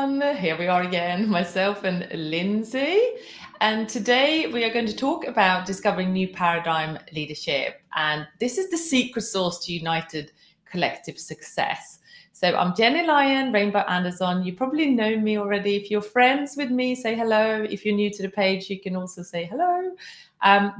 everyone. Here we are again, myself and Lindsay. And today we are going to talk about discovering new paradigm leadership. And this is the secret sauce to united collective success. So I'm Jenny Lyon, Rainbow Anderson. You probably know me already. If you're friends with me, say hello. If you're new to the page, you can also say hello.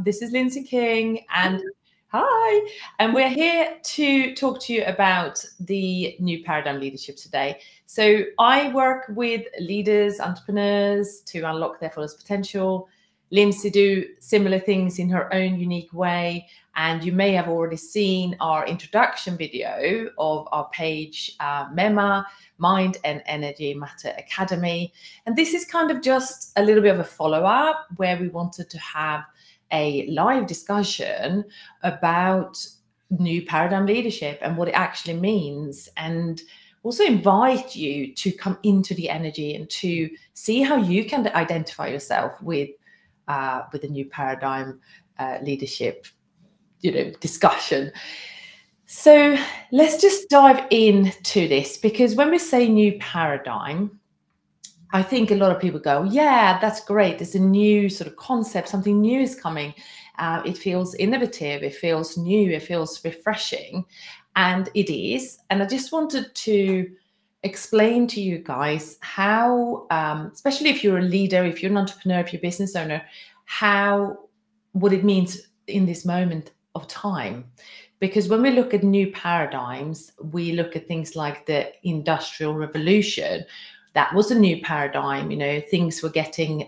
This is Lindsay King and hi. And we're here to talk to you about the new paradigm leadership today. So I work with leaders, entrepreneurs to unlock their fullest potential. Lindsay do similar things in her own unique way. And you may have already seen our introduction video of our page, MEMA, Mind and Energy Matter Academy. And this is kind of just a little bit of a follow-up where we wanted to have a live discussion about new paradigm leadership and what it actually means, and also invite you to come into the energy and to see how you can identify yourself with the new paradigm leadership, discussion. So let's just dive into this, because when we say new paradigm, I think a lot of people go, yeah, that's great. There's a new sort of concept, something new is coming. It feels innovative, it feels new, it feels refreshing, and it is. And I just wanted to explain to you guys how, especially if you're a leader, if you're an entrepreneur, if you're a business owner, what it means in this moment of time. Because when we look at new paradigms, we look at things like the Industrial Revolution. That was a new paradigm. Things were getting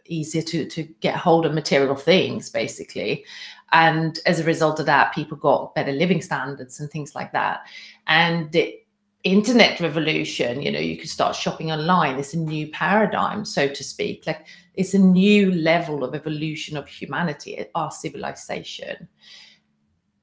easier to get hold of material things, basically. And as a result of that, people got better living standards and things like that. And the internet revolution, you could start shopping online. It's a new paradigm, so to speak. Like, it's a new level of evolution of humanity, our civilization.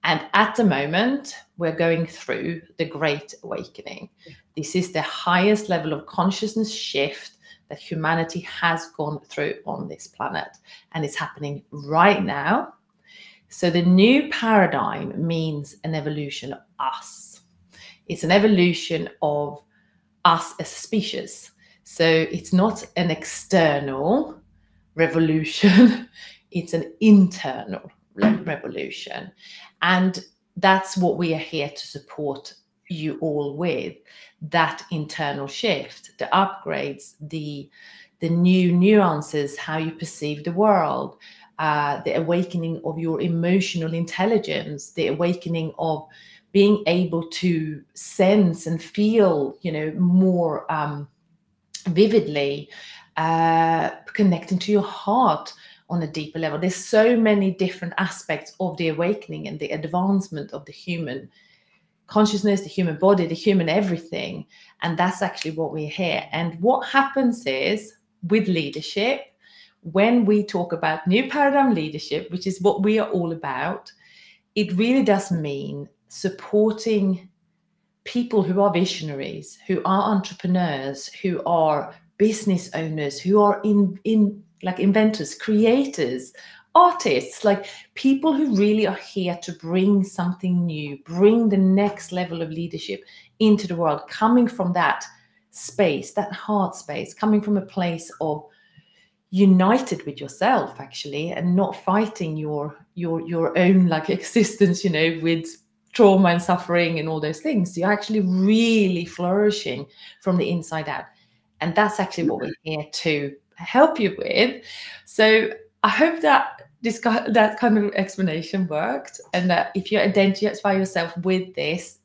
And at the moment, we're going through the Great Awakening. This is the highest level of consciousness shift that humanity has gone through on this planet. And it's happening right now. So the new paradigm means an evolution of us. It's an evolution of us as a species. So it's not an external revolution. It's an internal revolution. And that's what we are here to support you all with, that internal shift, the upgrades, the new nuances, how you perceive the world, the awakening of your emotional intelligence, the awakening of being able to sense and feel, more vividly, connecting to your heart on a deeper level. There's so many different aspects of the awakening and the advancement of the human consciousness, the human body, the human everything. And that's actually what we're here. And what happens is, with leadership, when we talk about new paradigm leadership, which is what we are all about, it really does mean supporting people who are visionaries, who are entrepreneurs, who are business owners, who are like inventors, creators, artists, like people who really are here to bring something new, bring the next level of leadership into the world, coming from that space, that heart space, coming from a place of united with yourself, actually, and not fighting your own like existence, with trauma and suffering and all those things. You're actually really flourishing from the inside out. And that's actually what we're here to help you with. So I hope that that kind of explanation worked, and that if you identify yourself with this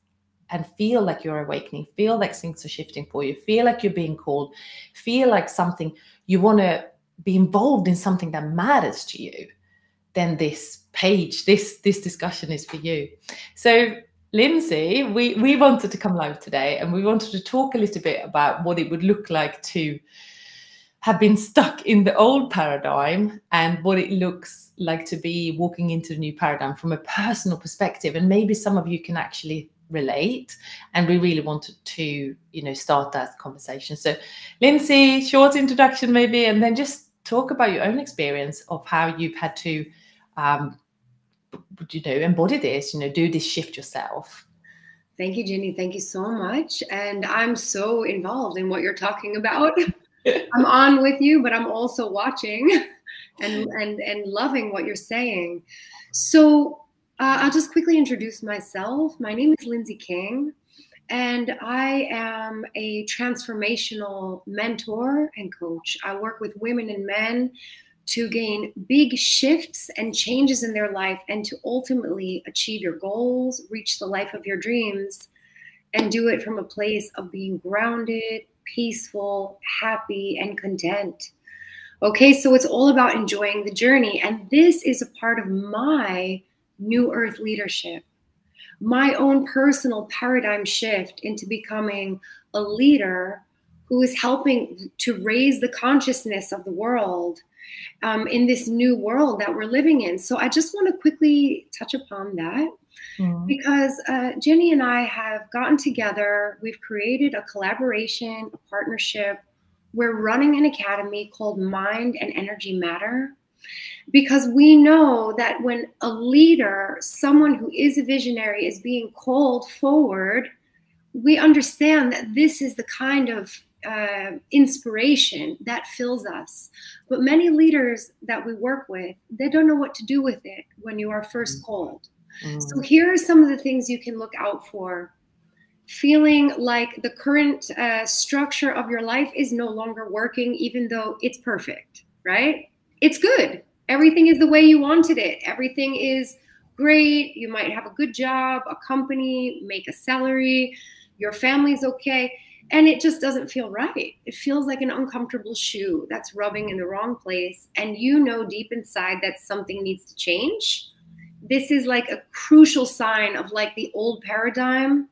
and feel like you're awakening, feel like things are shifting for you, feel like you're being called, feel like something you want to be involved in, something that matters to you, then this page, this discussion is for you. So Lindsay, we wanted to come live today, and we wanted to talk a little bit about what it would look like to have been stuck in the old paradigm and what it looks like to be walking into the new paradigm from a personal perspective. And maybe some of you can actually relate, and we really wanted to, start that conversation. So Lindsay, short introduction maybe, and then just talk about your own experience of how you've had to embody this, do this shift yourself. Thank you, Ginny. Thank you so much. And I'm so involved in what you're talking about. I'm on with you, but I'm also watching and loving what you're saying. So I'll just quickly introduce myself. My name is Lindsay King, and I am a transformational mentor and coach. I work with women and men to gain big shifts and changes in their life and to ultimately achieve your goals, reach the life of your dreams, and do it from a place of being grounded, peaceful, happy, and content. Okay, so it's all about enjoying the journey. And this is a part of my New Earth leadership, my own personal paradigm shift into becoming a leader who is helping to raise the consciousness of the world in this new world that we're living in. So I just want to quickly touch upon that. Because Jenny and I have gotten together, we've created a collaboration, a partnership. We're running an academy called Mind and Energy Matter, because we know that when a leader, someone who is a visionary, is being called forward, we understand that this is the kind of inspiration that fills us. But many leaders that we work with, they don't know what to do with it when you are first called. So here are some of the things you can look out for. Feeling like the current structure of your life is no longer working, even though it's perfect, right? It's good. Everything is the way you wanted it. Everything is great. You might have a good job, a company, make a salary, your family's okay, and it just doesn't feel right. It feels like an uncomfortable shoe that's rubbing in the wrong place, and you know deep inside that something needs to change. This is like a crucial sign of like the old paradigm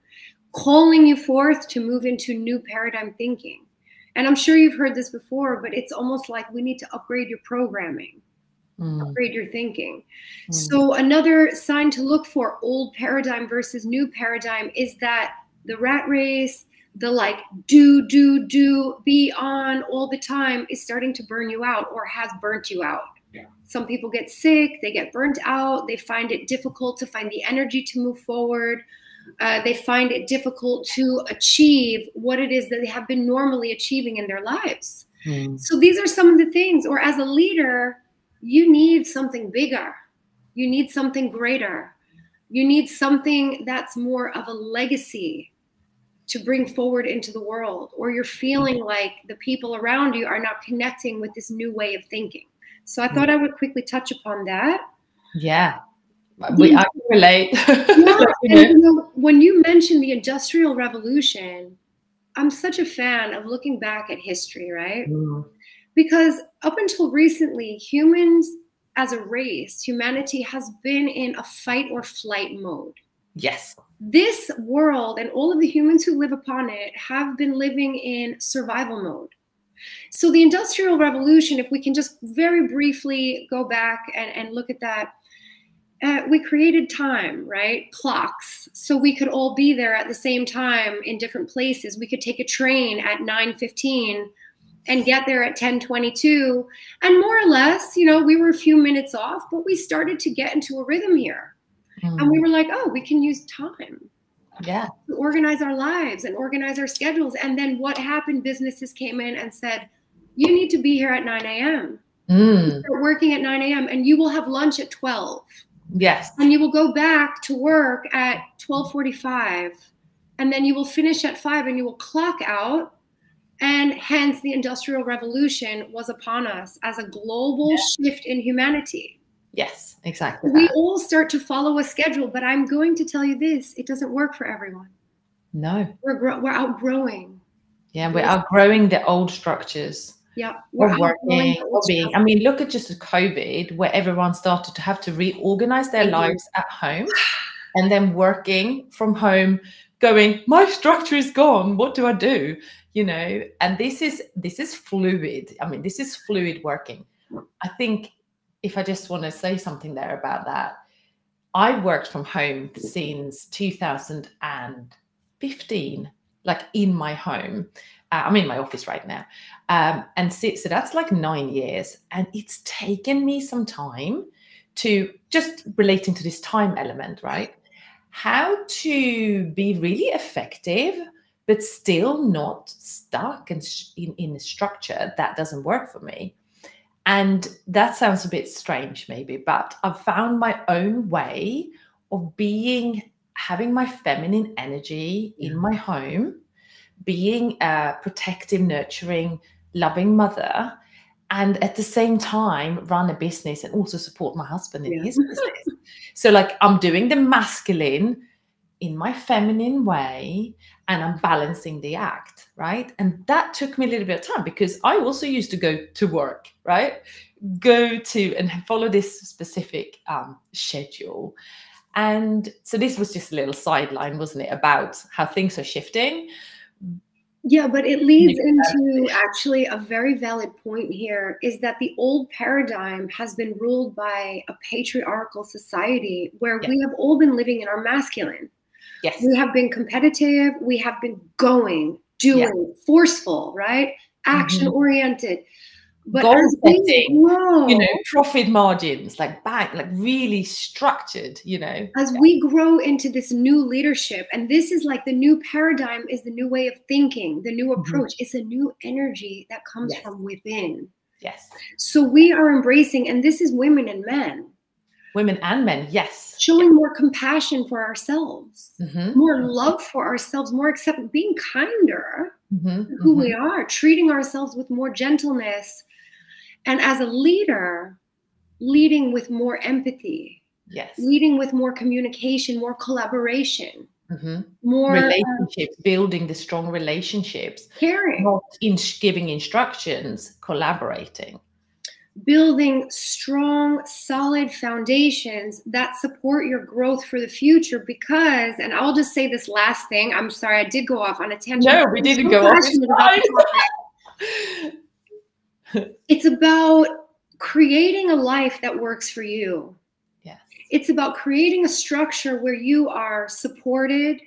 calling you forth to move into new paradigm thinking. And I'm sure you've heard this before, but it's almost like we need to upgrade your programming, upgrade your thinking. So another sign to look for, old paradigm versus new paradigm, is that the rat race, the like do, be on all the time is starting to burn you out or has burnt you out. Some people get sick, they get burnt out, they find it difficult to find the energy to move forward. They find it difficult to achieve what it is that they have been normally achieving in their lives. So these are some of the things. Or as a leader, you need something bigger. You need something greater. You need something that's more of a legacy to bring forward into the world. Or you're feeling like the people around you are not connecting with this new way of thinking. So I thought I would quickly touch upon that. Yeah, I can relate. Yeah, and when you mentioned the Industrial Revolution, I'm such a fan of looking back at history, right? Because up until recently, humans as a race, humanity has been in a fight or flight mode. Yes. This world and all of the humans who live upon it have been living in survival mode. So the Industrial Revolution, if we can just very briefly go back and look at that, we created time, right? Clocks. So we could all be there at the same time in different places. We could take a train at 9:15 and get there at 10:22. And more or less, you know, we were a few minutes off, but we started to get into a rhythm here. And we were like, oh, we can use time. Yeah. To organize our lives and organize our schedules. And then what happened? Businesses came in and said, you need to be here at 9 a.m. Start working at 9 a.m. and you will have lunch at 12. Yes. And you will go back to work at 12:45. And then you will finish at 5 and you will clock out. And hence the Industrial Revolution was upon us as a global shift in humanity. Yes, exactly. We all start to follow a schedule, but I'm going to tell you this, it doesn't work for everyone. No. We're outgrowing. Yeah, we're outgrowing the old structures. Yeah. We're working, or being, I mean, look at just COVID, where everyone started to have to reorganize their lives at home and then working from home, going, my structure is gone. What do I do? You know, and this is fluid. I mean, this is fluid working. I think if I just want to say something there about that, I worked from home since 2015, like in my home. I'm in my office right now. And so that's like 9 years. And it's taken me some time to, just relating to this time element, right? how to be really effective, but still not stuck in a structure that doesn't work for me. And that sounds a bit strange maybe, but I've found my own way of having my feminine energy in my home, being a protective, nurturing, loving mother, and at the same time run a business and also support my husband in his business. So like I'm doing the masculine in my feminine way, and I'm balancing the act, right? And that took me a little bit of time, because I also used to go to work, right? Go to and follow this specific schedule. And so this was just a little sideline, wasn't it, about how things are shifting. Yeah, but it leads into actually a very valid point here, is that the old paradigm has been ruled by a patriarchal society where we have all been living in our masculine. Yes. We have been competitive. We have been going, doing, forceful, right? Action oriented. But goal setting, profit margins, like really structured, As we grow into this new leadership, and this is like the new paradigm, is the new way of thinking, the new approach. It's a new energy that comes from within. Yes. So we are embracing, and this is women and men. Women and men, yes. Showing more compassion for ourselves, more love for ourselves, more being kinder to who we are, treating ourselves with more gentleness. And as a leader, leading with more empathy, leading with more communication, more collaboration, more relationships, building the strong relationships, caring, not giving instructions, collaborating, building strong, solid foundations that support your growth for the future. Because, and I'll just say this last thing, I'm sorry, I did go off on a tangent. No, we didn't go off. It's about creating a life that works for you. Yes. It's about creating a structure where you are supported,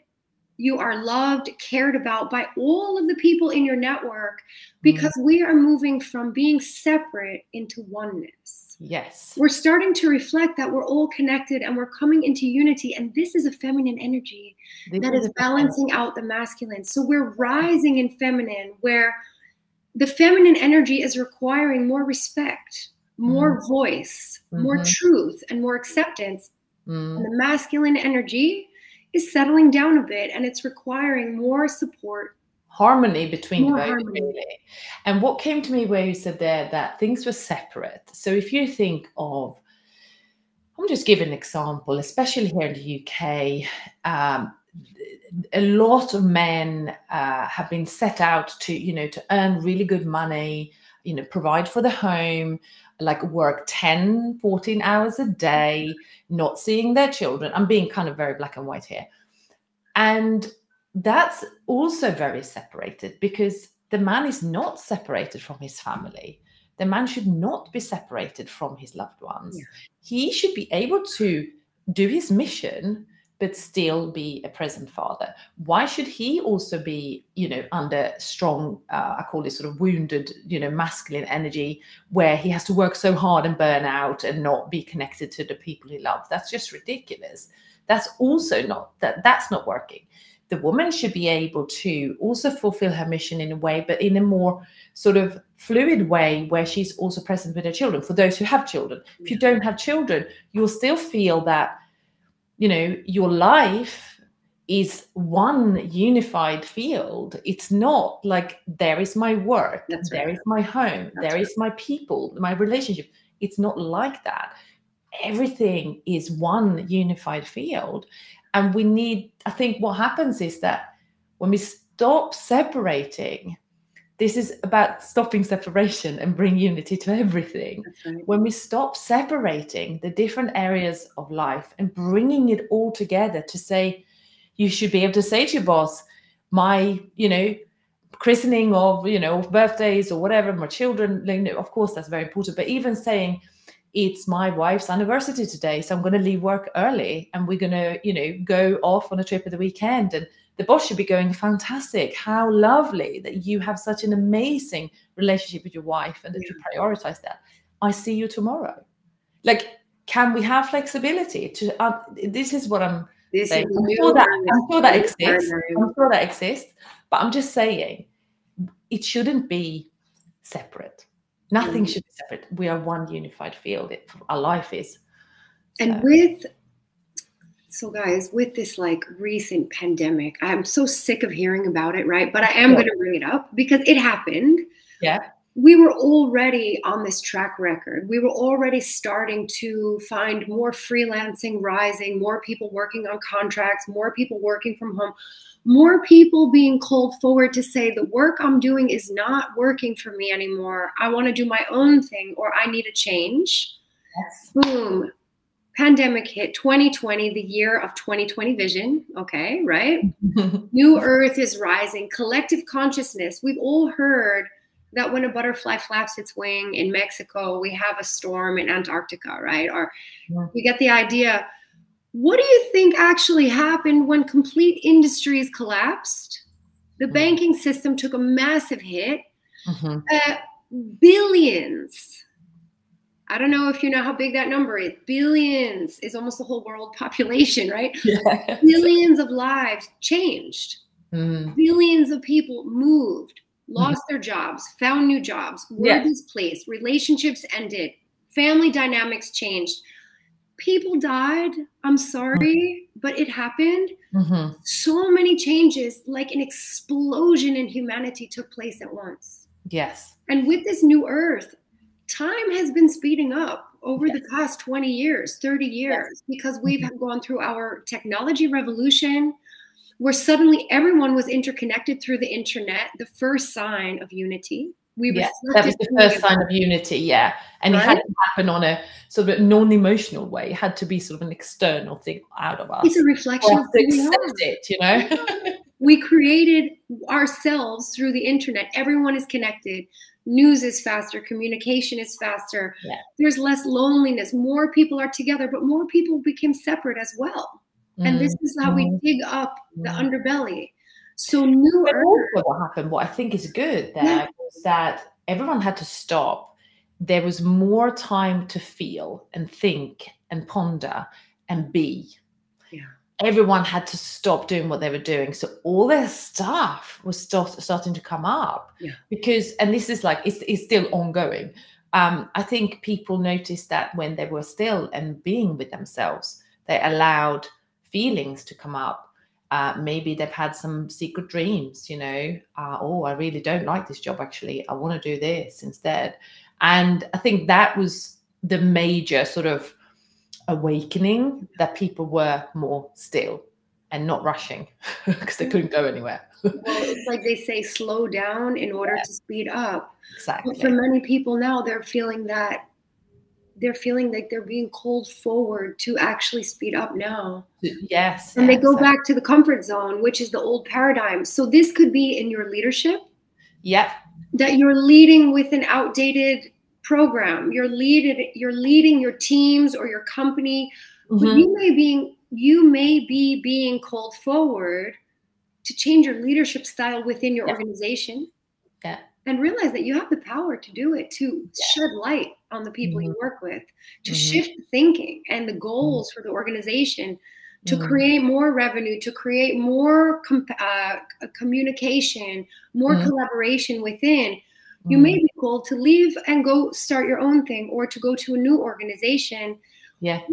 you are loved, cared about by all of the people in your network, because we are moving from being separate into oneness. Yes. We're starting to reflect that we're all connected and we're coming into unity. And this is a feminine energy that is balancing out the masculine. So we're rising in feminine, where the feminine energy is requiring more respect, more voice, more truth, and more acceptance. And the masculine energy is settling down a bit, and it's requiring more support. Harmony between the both, really. And what came to me where you said there that things were separate. So if you think of, I'm just giving an example, especially here in the UK, a lot of men have been set out to earn really good money, provide for the home, like work 10, 14 hours a day, not seeing their children. I'm being kind of very black and white here. And that's also very separated, because the man is not separated from his family. The man should not be separated from his loved ones. Yeah. He should be able to do his mission, but still be a present father. Why should he also be, under strong, I call it sort of wounded, masculine energy, where he has to work so hard and burn out and not be connected to the people he loves? That's just ridiculous. That's also that's not working. The woman should be able to also fulfill her mission in a way, but in a more sort of fluid way, where she's also present with her children. For those who have children, if you don't have children, you'll still feel that, your life is one unified field. It's not like there is my work, there is my home, there is my people, my relationship. It's not like that. Everything is one unified field. And I think what happens is that when we stop separating, this is about stopping separation and bring unity to everything. Right. When we stop separating the different areas of life and bringing it all together to say, you should be able to say to your boss, my, christening of, birthdays or whatever, my children, of course, that's very important. But even saying, it's my wife's anniversary today, so I'm going to leave work early and we're going to, go off on a trip at the weekend. And the boss should be going, fantastic. How lovely that you have such an amazing relationship with your wife and that you prioritize that. I see you tomorrow. Like, can we have flexibility to, this is what I'm This saying, is I'm new sure that exists. paradigm. I'm sure that exists. But I'm just saying, it shouldn't be separate. Nothing should be separate. We are one unified field. Our life is. And so guys, with this like recent pandemic, I'm so sick of hearing about it, right? But I am going to bring it up because it happened. Yeah. We were already on this track record. We were already starting to find more freelancing rising, more people working on contracts, more people working from home, more people being called forward to say the work I'm doing is not working for me anymore. I want to do my own thing, or I need a change. Yes. Boom. Pandemic hit, 2020, the year of 2020 vision. Okay, right? New Earth is rising. Collective consciousness. We've all heard that when a butterfly flaps its wing in Mexico, we have a storm in Antarctica, right? Or you get the idea. What do you think actually happened when complete industries collapsed? The banking system took a massive hit. Billions. I don't know if you know how big that number is. Billions is almost the whole world population, right? Yes. Billions of lives changed. Billions of people moved, lost their jobs, found new jobs, were displaced, relationships ended, family dynamics changed. People died. I'm sorry, but it happened. So many changes, like an explosion in humanity took place at once. Yes. And with this new Earth, time has been speeding up over the past 20 years, 30 years, because we've gone through our technology revolution, where suddenly everyone was interconnected through the internet, the first sign of unity. That was the first sign of unity, and it had to happen on a sort of non-emotional way. It had to be sort of an external thing out of us. It's a reflection of who we are. It, you know? We created ourselves through the internet. Everyone is connected. News is faster. Communication is faster. There's less loneliness. More people are together, but more people became separate as well. And this is how we dig up the underbelly. So New Earth. What happened, what I think is good there was that everyone had to stop. There was more time to feel and think and ponder and be. Everyone had to stop doing what they were doing. So all their stuff was starting to come up because, and this is like, it's still ongoing. I think people noticed that when they were still and being with themselves, they allowed feelings to come up. Maybe they've had some secret dreams, you know, oh, I really don't like this job. Actually, I want to do this instead. And I think that was the major sort of awakening, that people were more still and not rushing because they couldn't go anywhere. Well, it's like they say, slow down in order to speed up. Exactly. But for many people now, they're feeling like they're being called forward to actually speed up now. Yes. And they go back to the comfort zone, which is the old paradigm. So this could be in your leadership. That you're leading with an outdated program. You're leading your teams or your company, but you may be being called forward to change your leadership style within your organization. And realize that you have the power to do it, to shed light on the people you work with, to shift the thinking and the goals for the organization, to create more revenue, to create more communication, more collaboration within. You may be called to leave and go start your own thing, or to go to a new organization.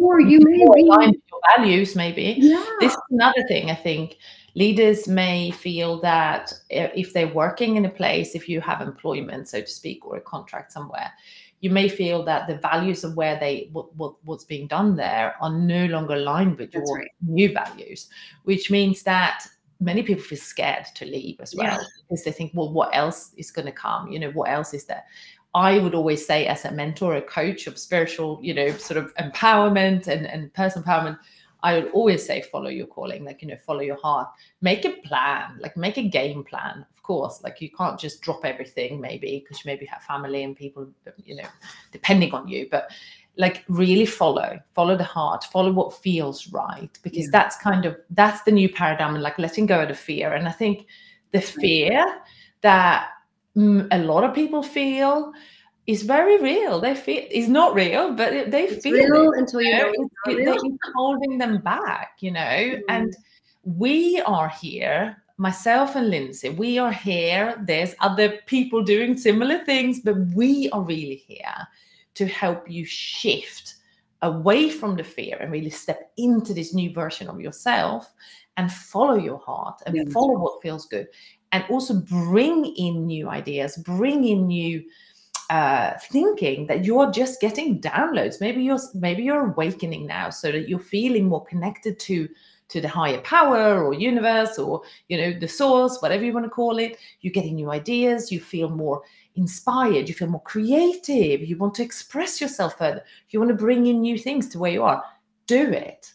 Or you may be aligned with your values, maybe. This is another thing. I think leaders may feel that if they're working in a place, if you have employment, so to speak, or a contract somewhere, you may feel that the values of what's being done there are no longer aligned with your new values, which means that many people feel scared to leave as well, because they think, well, what else is going to come? You know, what else is there? I would always say, as a mentor, a coach of spiritual, you know, sort of empowerment and personal empowerment, I would always say, follow your calling, like, you know, follow your heart, make a plan, like make a game plan. Of course, like you can't just drop everything, maybe, because you maybe have family and people, you know, depending on you, but like really follow the heart, follow what feels right, because that's the new paradigm, and like letting go of the fear. And I think the fear that a lot of people feel is very real. They feel it's not real, but they It's feel real it. until you know it's not real. That it's holding them back, you know. And we are here, myself and Lindsay, we are here. There's other people doing similar things, but we are really here to help you shift away from the fear and really step into this new version of yourself and follow your heart and follow what feels good. And also bring in new ideas, bring in new thinking that you're just getting downloads. Maybe you're awakening now, so that you're feeling more connected to the higher power or universe, or the source, whatever you want to call it. You're getting new ideas. You feel more inspired. You feel more creative. You want to express yourself further. You want to bring in new things to where you are. Do it.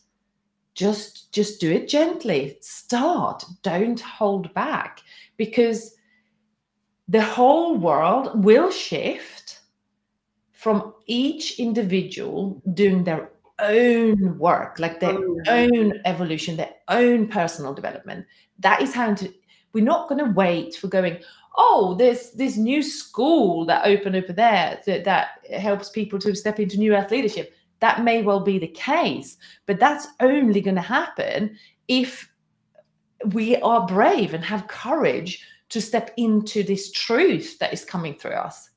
Just do it gently. Start. Don't hold back, because the whole world will shift from each individual doing their own work, like their own evolution, their own personal development. That is how we're not going to wait for going, oh, there's this new school that opened over there that helps people to step into new earth leadership. That may well be the case, but that's only going to happen if we are brave and have courage to step into this truth that is coming through us.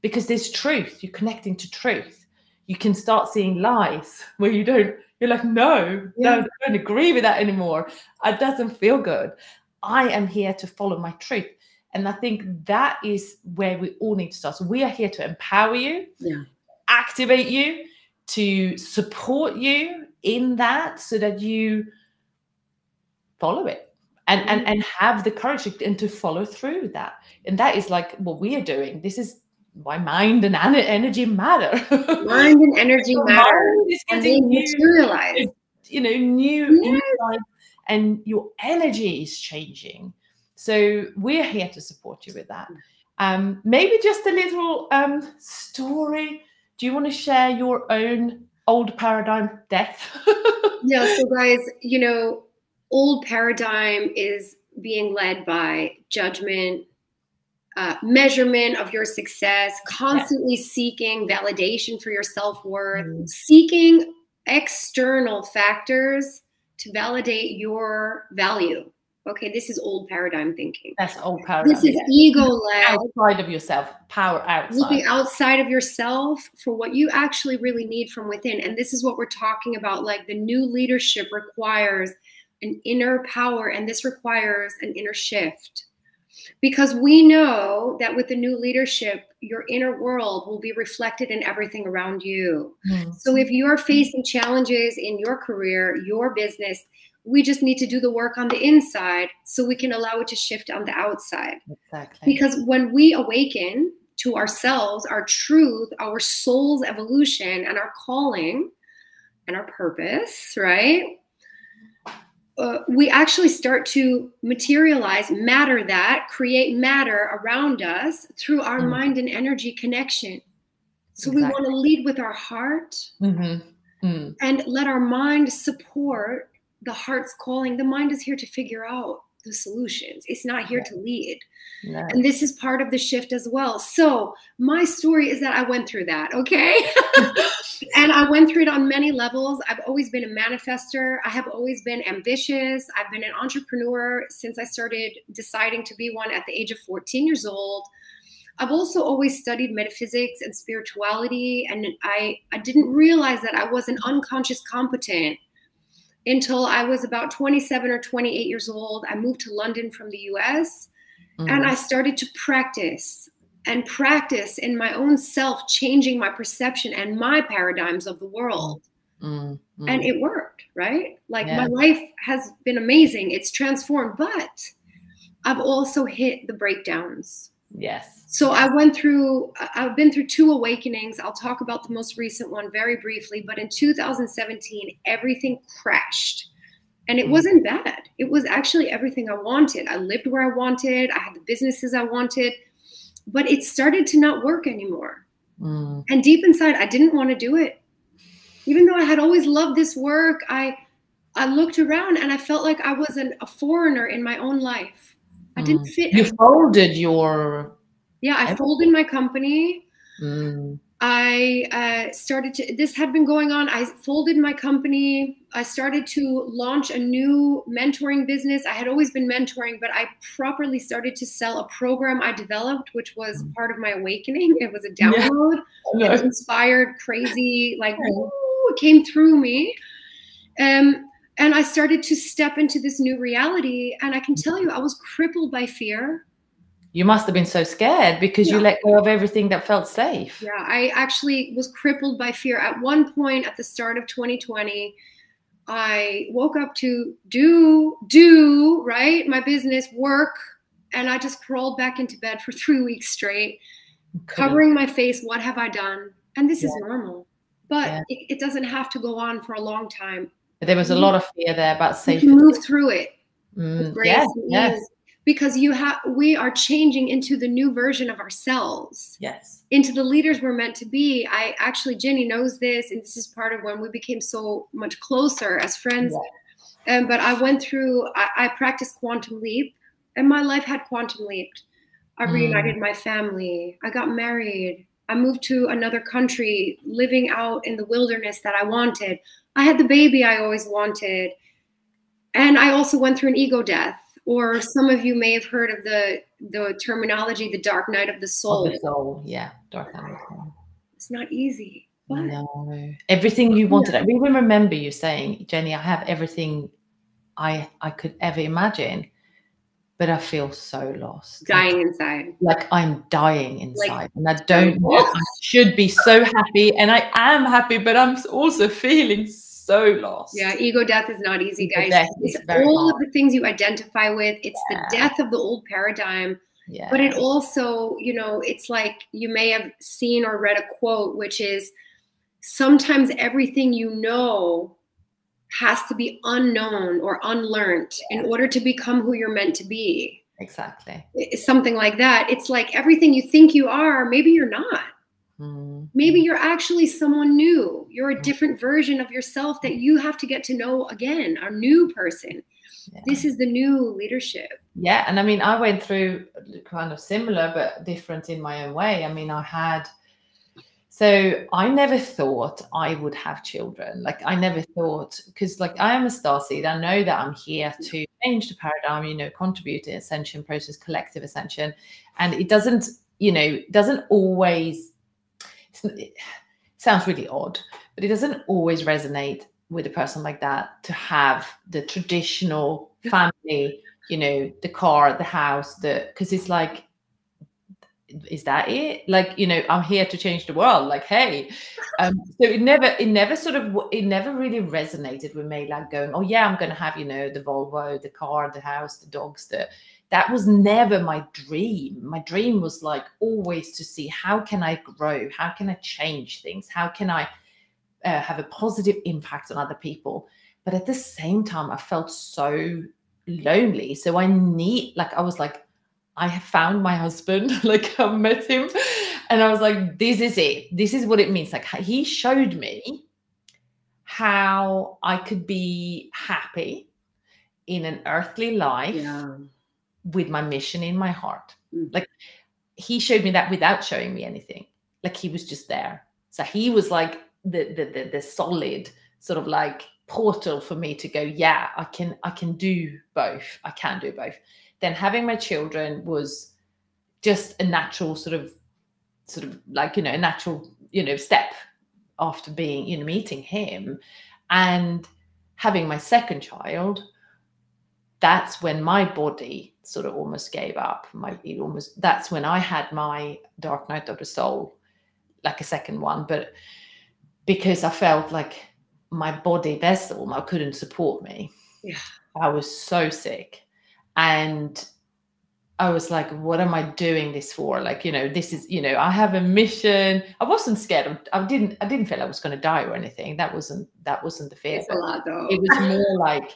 Because there's truth, you're connecting to truth. You can start seeing lies where you're like, no, I don't agree with that anymore. It doesn't feel good. I am here to follow my truth. And I think that is where we all need to start. So we are here to empower you, activate you, to support you in that, so that you follow it. And have the courage and to follow through with that. And that is like what we are doing. This is why mind and energy matter. Mind and energy matter. And they materialize. New insights, and your energy is changing. So we're here to support you with that. Maybe just a little story. Do you want to share your own old paradigm death? Yeah, so guys, old paradigm is being led by judgment, measurement of your success, constantly seeking validation for your self-worth, seeking external factors to validate your value. Okay, this is old paradigm thinking. That's old paradigm. This is ego-led. Outside of yourself, power outside. Looking outside of yourself for what you actually really need from within. And this is what we're talking about. Like, the new leadership requires an inner power, and this requires an inner shift. Because we know that with the new leadership, your inner world will be reflected in everything around you. So if you're facing challenges in your career, your business, we just need to do the work on the inside so we can allow it to shift on the outside. Exactly. Because when we awaken to ourselves, our truth, our soul's evolution, and our calling and our purpose, right? We actually start to materialize matter, that create matter around us through our mind and energy connection. So we want to lead with our heart and let our mind support the heart's calling. The mind is here to figure out the solutions. It's not here to lead. No. And this is part of the shift as well. So my story is that I went through that, okay? And I went through it on many levels. I've always been a manifester. I have always been ambitious. I've been an entrepreneur since I started deciding to be one at the age of 14 years old. I've also always studied metaphysics and spirituality, and I didn't realize that I was an unconscious competent until I was about 27 or 28 years old. I moved to London from the US, and I started to practice in my own self, changing my perception and my paradigms of the world. And it worked, right? Like my life has been amazing. It's transformed, but I've also hit the breakdowns. Yes. So I've been through 2 awakenings. I'll talk about the most recent one very briefly, but in 2017, everything crashed. And it wasn't bad. It was actually everything I wanted. I lived where I wanted. I had the businesses I wanted, but it started to not work anymore. And deep inside, I didn't want to do it. Even though I had always loved this work, I looked around and I felt like I was a foreigner in my own life. I didn't fit. You folded your... Yeah, I folded my company. I started to, this had been going on. I folded my company. I started to launch a new mentoring business. I had always been mentoring, but I properly started to sell a program I developed, which was part of my awakening. It was a download. It was inspired, crazy, like, ooh, it came through me. And I started to step into this new reality. And I can tell you, I was crippled by fear. You must have been so scared because you let go of everything that felt safe. Yeah, I actually was crippled by fear. At one point at the start of 2020, I woke up to do, right? My business, work. And I just crawled back into bed for 3 weeks straight, covering my face. What have I done? And this is normal. But it doesn't have to go on for a long time. But there was a lot of fear there about safety. You can move through it. Yes. Because we are changing into the new version of ourselves. Yes. Into the leaders we're meant to be. Jenny knows this, and this is part of when we became so much closer as friends. Yeah. But I went through, I practiced quantum leap, and my life had quantum leaped. I reunited my family. I got married. I moved to another country, living out in the wilderness that I wanted. I had the baby I always wanted. And I also went through an ego death. Or some of you may have heard of the terminology, the dark night of the soul. Of the soul, yeah. Dark night of the soul. It's not easy. But no. Everything you wanted. I even remember you saying, Jenny, I have everything I could ever imagine, but I feel so lost. Dying inside. Like I'm dying inside. And I don't know. I should be so happy. And I am happy, but I'm also feeling so lost. Yeah, ego death is not easy, guys. It's all of the things you identify with. It's the death of the old paradigm. Yeah. But it also, it's like you may have seen or read a quote, which is sometimes everything you know has to be unknown or unlearned in order to become who you're meant to be. Exactly. It's something like that. It's like everything you think you are, maybe you're not. Maybe you're actually someone new. You're a different version of yourself that you have to get to know again, a new person. Yeah. This is the new leadership. Yeah. And I mean, I went through kind of similar, but different in my own way. I mean, so I never thought I would have children. Like I never thought, because like I am a starseed. I know that I'm here to change the paradigm, contribute to ascension process, collective ascension. And it doesn't always, it sounds really odd, but it doesn't always resonate with a person like that to have the traditional family, the car, the house, because it's like, is that it? Like, I'm here to change the world. Like, hey, so it never really resonated with me. Like going, oh yeah, I'm going to have, the Volvo, the car, the house, the dogs, that was never my dream. My dream was like always to see how can I grow? How can I change things? How can I have a positive impact on other people? But at the same time, I felt so lonely. So I was like, I have found my husband, like I met him and I was like, this is it. This is what it means. Like he showed me how I could be happy in an earthly life with my mission in my heart. Like he showed me that without showing me anything. Like he was just there. So he was like the solid sort of like portal for me to go, yeah, I can do both. I can do both. Then having my children was just a natural sort of like, a natural, step after being, meeting him. And having my second child, that's when my body sort of almost gave up. That's when I had my dark night of the soul, like a second one. But because I felt like my body vessel, I couldn't support me. Yeah. I was so sick. And I was like, what am I doing this for? Like, this is, I have a mission. I wasn't scared. I didn't feel I was going to die or anything. That wasn't the fear. It's a lot though. It was more like,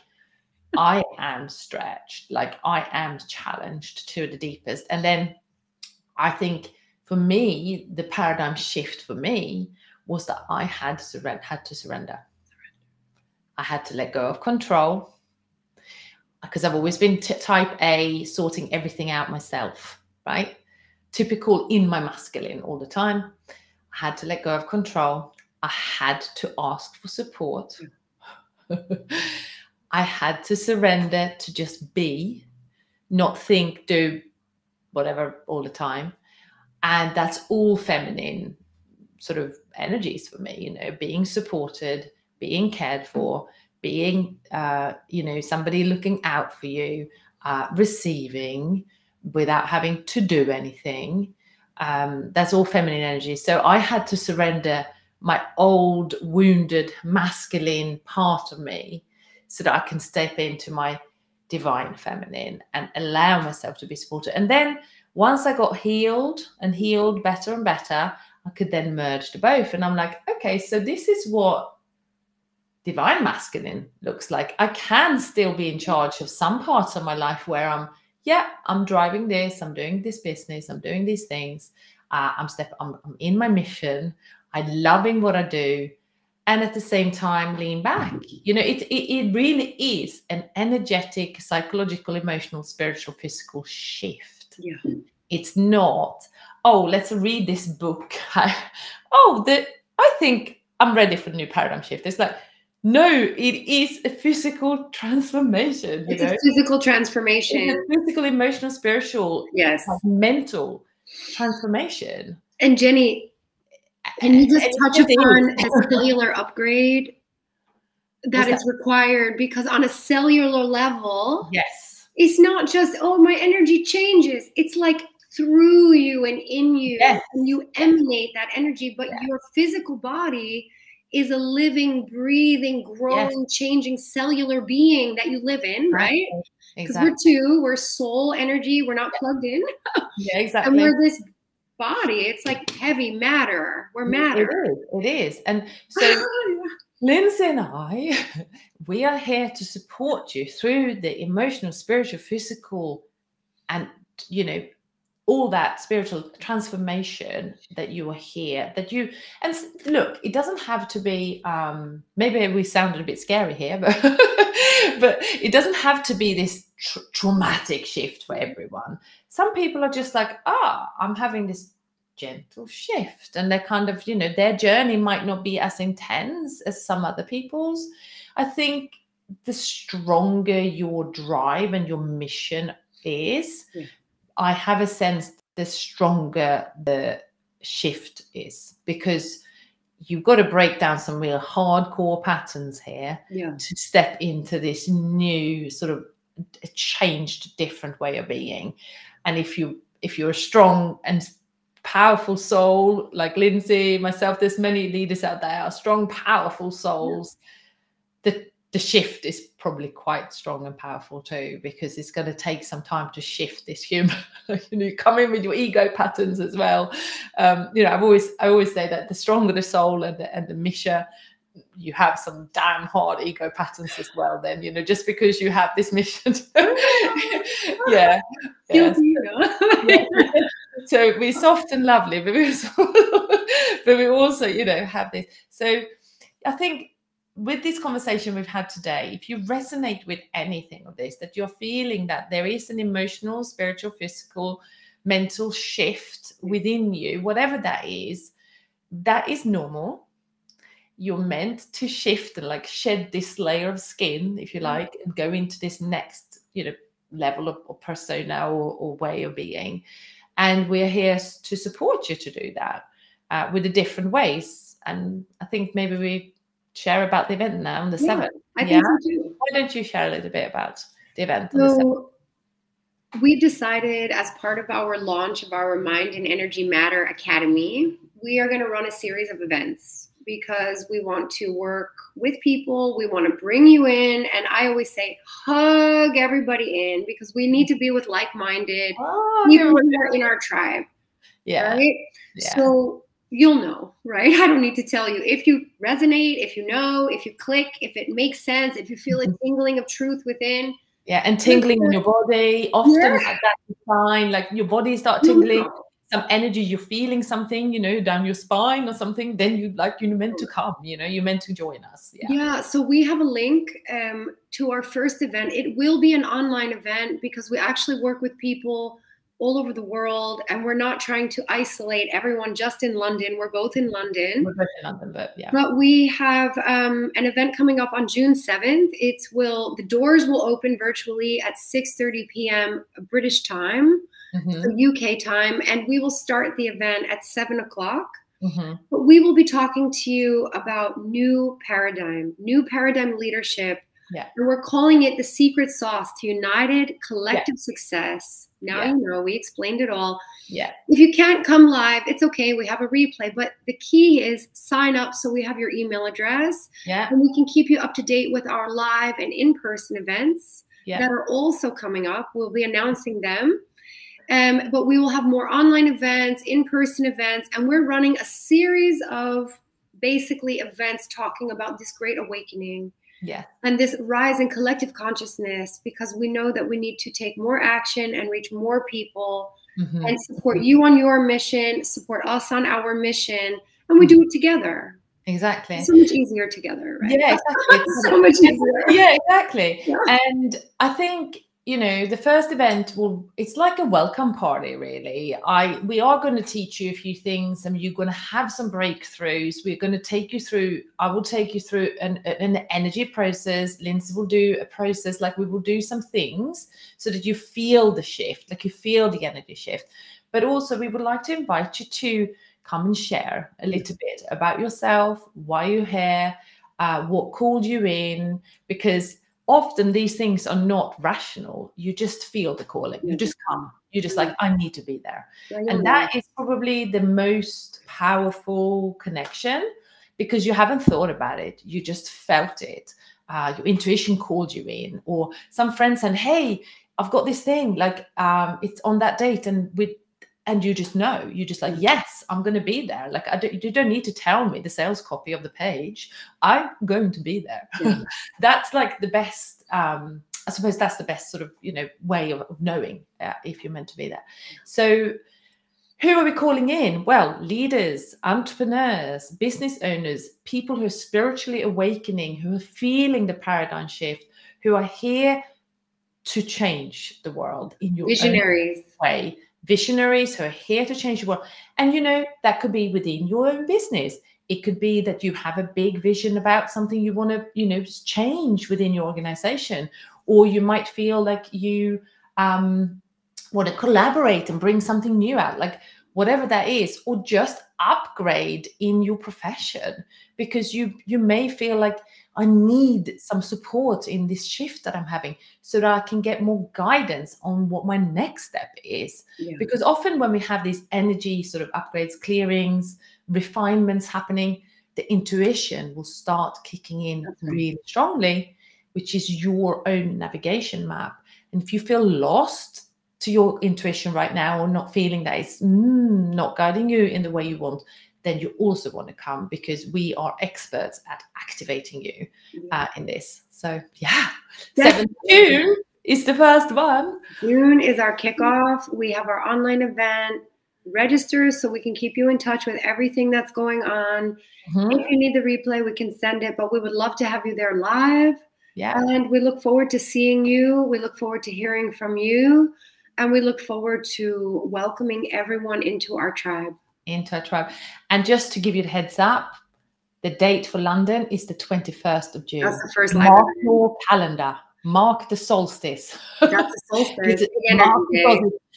I am stretched. Like I am challenged to the deepest. And then I think for me, the paradigm shift for me was that I had to surrender. I had to let go of control. Because I've always been type A, sorting everything out myself, right? typical in my masculine all the time. I had to let go of control. I had to ask for support. I had to surrender to just be, not think, do whatever all the time. And that's all feminine sort of energies for me, you know, being supported, being cared for, being, you know, somebody looking out for you, receiving without having to do anything. That's all feminine energy. So I had to surrender my old wounded masculine part of me so that I can step into my divine feminine and allow myself to be supported. And then once I got healed and healed better and better, I could then merge the both. And I'm like, okay, so this is what divine masculine looks like. I can still be in charge of some parts of my life where I'm driving this, I'm doing this business, I'm doing these things. I'm in my mission. I'm loving what I do. And at the same time, lean back. You know, it really is an energetic, psychological, emotional, spiritual, physical shift. Yeah. It's not, oh, let's read this book. I think I'm ready for the new paradigm shift. It's like, no, it is a physical transformation. It's a physical transformation. It's a physical, emotional, spiritual, yes, mental transformation. And Jenny, can you just touch upon the cellular upgrade that is required? Because on a cellular level, yes, it's not just, oh, my energy changes. It's like through you and in you, yes, and you emanate that energy, but your physical body is a living, breathing, growing, changing cellular being that you live in, right? Because we're soul energy. We're not plugged in. Yeah, exactly. And we're this body. It's like heavy matter. We're matter. It is. And so Lindsay and I, we are here to support you through the emotional, spiritual, physical, and, you know, all that spiritual transformation that you are here, and look, it doesn't have to be, maybe we sounded a bit scary here, but it doesn't have to be this traumatic shift for everyone. Some people are just like, I'm having this gentle shift, and they're kind of, you know, their journey might not be as intense as some other people's. I think the stronger your drive and your mission is, I have a sense the stronger the shift is, because you've got to break down some real hardcore patterns here to step into this new sort of changed, different way of being. And if you're a strong and powerful soul like Lindsay, myself, there's many leaders out there are strong, powerful souls. The shift is probably quite strong and powerful too, because it's going to take some time to shift this human. You know, you come in with your ego patterns as well. You know, I always say that the stronger the soul and the mission, you have some damn hard ego patterns as well. Then, you know, just because you have this mission, So we're soft and lovely, but we also, you know, have this. So I think, with this conversation we've had today, if you resonate with anything of this, that you're feeling that there is an emotional, spiritual, physical, mental shift within you, whatever that is normal. You're meant to shift and like shed this layer of skin, if you like, and go into this next, you know, level of persona or way of being. And we're here to support you to do that with the different ways. And I think maybe we share about the event now on the 7th. I think so too. Why don't you share a little bit about the event on the 7th? We decided, as part of our launch of our Mind and Energy Matter Academy, we are going to run a series of events because we want to work with people. We want to bring you in. And I always say, hug everybody in, because we need to be with like-minded people in our tribe. Yeah. Right? Yeah. So you'll know, right? I don't need to tell you. If you resonate, if you know, if you click, if it makes sense, if you feel a tingling of truth within. Yeah, and tingling in your body. Often that's a sign, like your body start tingling, some energy, you're feeling something, you know, down your spine or something, then you're meant to come, you know, you're meant to join us. Yeah, so we have a link to our first event. It will be an online event because we actually work with people all over the world, and we're not trying to isolate everyone just in London. We're both in London. We're both in London, but yeah. But we have an event coming up on June 7th. The doors will open virtually at 6:30 p.m. British time, so UK time, and we will start the event at 7 o'clock. But we will be talking to you about new paradigm leadership. Yeah. And we're calling it the secret sauce to united collective success. Now you know, we explained it all. Yeah. If you can't come live, it's okay. We have a replay. But the key is sign up so we have your email address. Yeah. And we can keep you up to date with our live and in-person events that are also coming up. We'll be announcing them. But we will have more online events, in-person events, and we're running a series of basically events talking about this great awakening. Yeah. And this rise in collective consciousness, because we know that we need to take more action and reach more people and support you on your mission, support us on our mission, and we do it together. Exactly. It's so much easier together, right? Yeah, exactly. So much easier. Yeah, exactly. Yeah. And I think, you know, the first event it's like a welcome party, really. We are going to teach you a few things, and you're going to have some breakthroughs. We're going to take you through, I will take you through an energy process. Lindsay will do a process, like we will do some things so that you feel the shift, like you feel the energy shift. But also we would like to invite you to come and share a little bit about yourself, why you're here, what called you in, because often these things are not rational. You just feel the calling. You just come. You're just like, I need to be there. And that is probably the most powerful connection, because you haven't thought about it. You just felt it. Your intuition called you in, or some friend said, hey, I've got this thing, like it's on that date, and you just know, you just like, yes, I'm going to be there. Like, you don't need to tell me the sales copy of the page. I'm going to be there. Yeah. That's like the best, I suppose that's the best sort of, you know, way of knowing if you're meant to be there. So who are we calling in? Well, leaders, entrepreneurs, business owners, people who are spiritually awakening, who are feeling the paradigm shift, who are here to change the world in your visionaries own way. Visionaries who are here to change the world. And, you know, that could be within your own business. It could be that you have a big vision about something you want to, you know, change within your organization. Or you might feel like you want to collaborate and bring something new out, like whatever that is, or just upgrade in your profession, because you may feel like, I need some support in this shift that I'm having so that I can get more guidance on what my next step is. Yeah. Because often when we have these energy sort of upgrades, clearings, refinements happening, the intuition will start kicking in really strongly, which is your own navigation map. And if you feel lost to your intuition right now, or not feeling that it's not guiding you in the way you want, then you also want to come, because we are experts at activating you in this. So yeah, 7th June is the first one. June is our kickoff. We have our online event. Register so we can keep you in touch with everything that's going on. If you need the replay, we can send it, but we would love to have you there live. Yeah. And we look forward to seeing you. We look forward to hearing from you. And we look forward to welcoming everyone into our tribe. And just to give you the heads up, the date for London is the 21st of June. That's the first live Mark your calendar. Mark the solstice. That's the solstice.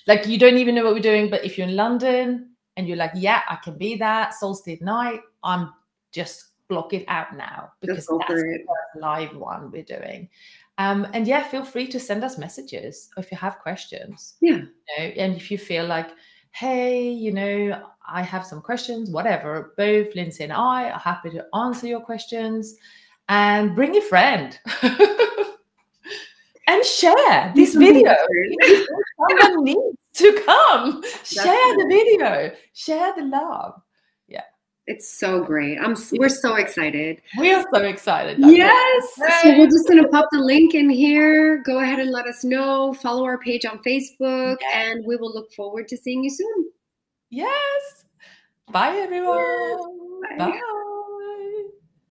Like, you don't even know what we're doing, but if you're in London and you're like, yeah, I can be that solstice night, I'm just block it out now, because that's the first live one we're doing. And yeah, feel free to send us messages if you have questions. Yeah. You know, and if you feel like, hey, you know, I have some questions, whatever, both Lindsay and I are happy to answer your questions. And bring a friend. And share this video. Someone needs to come. Share the video. Share the love. Yeah. It's so great. We're so excited. We are so excited. Yes. So we're just going to pop the link in here. Go ahead and let us know. Follow our page on Facebook, and we will look forward to seeing you soon. Yes. Bye, everyone. Bye. Bye.